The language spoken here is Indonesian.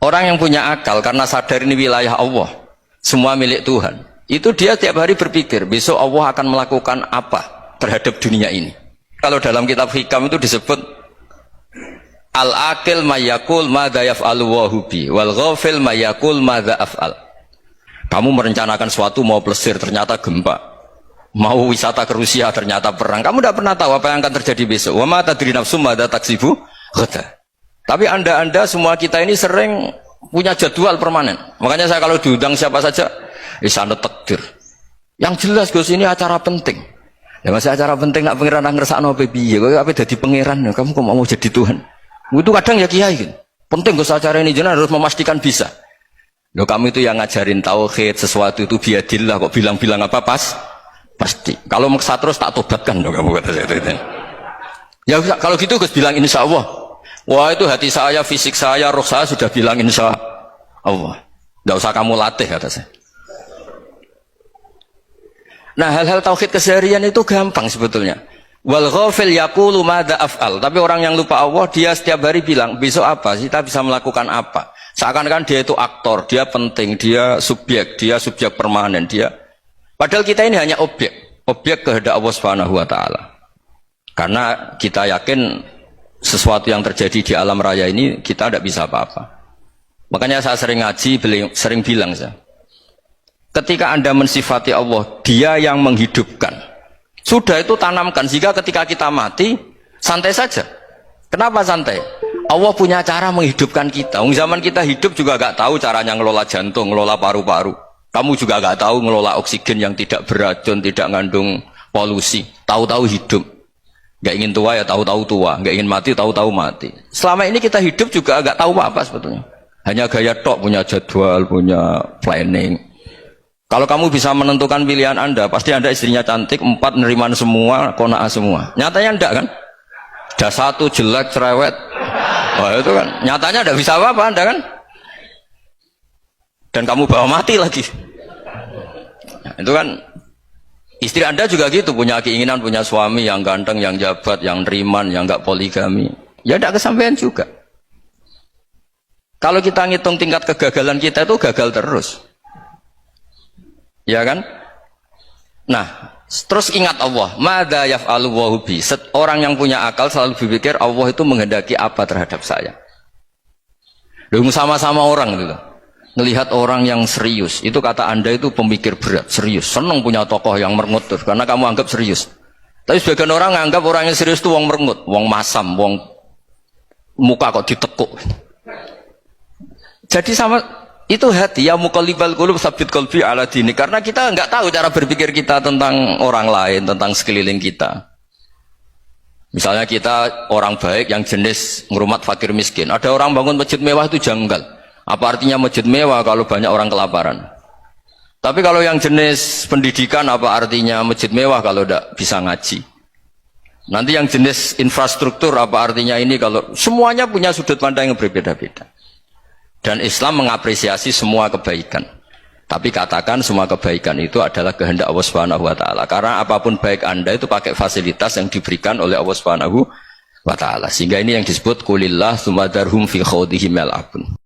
Orang yang punya akal karena sadar ini wilayah Allah, semua milik Tuhan, itu dia tiap hari berpikir besok Allah akan melakukan apa terhadap dunia ini. Kalau dalam kitab hikam itu disebut al-akil mayakul madza yaf'alu wa hubi wal ghafil mayakul madza af'al. Kamu merencanakan suatu mau plesir ternyata gempa, mau wisata ke Rusia ternyata perang. Kamu tidak pernah tahu apa yang akan terjadi besok. Wa ma tadri nafsum madza taksibu ghada. Tapi anda semua kita ini sering punya jadwal permanen. Makanya saya kalau diundang siapa saja, sana takdir. Yang jelas Gus ini acara penting. Ya masih acara penting nak pangeran ngersakno apa piye? Kowe ape dadi pangeran? Kamu kok mau jadi Tuhan? Itu kadang ya kiai gitu. Penting Gus acara ini jenengan harus memastikan bisa. Loh kamu itu yang ngajarin tauhid, sesuatu itu biadillah kok bilang-bilang apa pasti. Kalau maksa terus tak tobatkan loh kamu kata saya itu. Ya kalau gitu Gus bilang insya Allah. Wah itu hati saya, fisik saya, roh saya sudah bilang insya Allah. Tidak usah kamu latih kata saya. Nah hal-hal tauhid keseharian itu gampang sebetulnya. Wal ghafil yaqulu madza af'al. Tapi orang yang lupa Allah dia setiap hari bilang besok apa sih kita bisa melakukan apa. Seakan-akan dia itu aktor, dia penting, dia subjek permanen dia. Padahal kita ini hanya objek kehendak Allah Subhanahu wa taala. Karena kita yakin sesuatu yang terjadi di alam raya ini kita tidak bisa apa-apa. Makanya saya sering ngaji, sering bilang saya, ketika Anda mensifati Allah, dia yang menghidupkan. Sudah itu tanamkan, sehingga ketika kita mati, santai saja. Kenapa santai? Allah punya cara menghidupkan kita. Zaman kita hidup juga gak tahu caranya ngelola jantung, ngelola paru-paru. Kamu juga gak tahu ngelola oksigen yang tidak beracun, tidak ngandung polusi. Tahu-tahu hidup. Gak ingin tua ya tahu-tahu tua, gak ingin mati tahu-tahu mati. Selama ini kita hidup juga gak tahu apa sebetulnya. Hanya gaya tok, punya jadwal, punya planning. Kalau kamu bisa menentukan pilihan Anda, pasti Anda istrinya cantik, 4 neriman semua, kona'ah semua. Nyatanya enggak kan? Ada 1 jelek, cerewet. Wah itu kan, nyatanya enggak bisa apa-apa Anda kan? Dan kamu bawa mati lagi. Nah, itu kan, istri Anda juga gitu, punya keinginan, punya suami yang ganteng, yang jabat, yang neriman, yang enggak poligami. Ya enggak kesampaian juga. Kalau kita ngitung tingkat kegagalan kita itu gagal terus. Ya kan? Nah, terus ingat Allah, madza yaf'alu wa hubi. Orang yang punya akal selalu berpikir Allah itu menghendaki apa terhadap saya. Lalu sama-sama orang gitu. Ngelihat orang yang serius, itu kata Anda itu pemikir berat, serius. Senang punya tokoh yang merengut tuh, karena kamu anggap serius. Tapi sebagian orang anggap orang yang serius itu wong merengut, wong masam, wong muka kok ditekuk. Jadi sama itu hati ya muqallibal qulub tsabbit qalbi ala dini, karena kita enggak tahu cara berpikir kita tentang orang lain, tentang sekeliling kita. Misalnya kita orang baik yang jenis ngurmat fakir miskin. Ada orang bangun masjid mewah itu janggal. Apa artinya masjid mewah kalau banyak orang kelaparan? Tapi kalau yang jenis pendidikan apa artinya masjid mewah kalau tidak bisa ngaji? Nanti yang jenis infrastruktur apa artinya ini kalau semuanya punya sudut pandang yang berbeda-beda. Dan Islam mengapresiasi semua kebaikan. Tapi katakan semua kebaikan itu adalah kehendak Allah Subhanahu wa taala. Karena apapun baik Anda itu pakai fasilitas yang diberikan oleh Allah Subhanahu wa taala. Sehingga ini yang disebut qulillah tsumma darhum fi khawdihim yal'abun.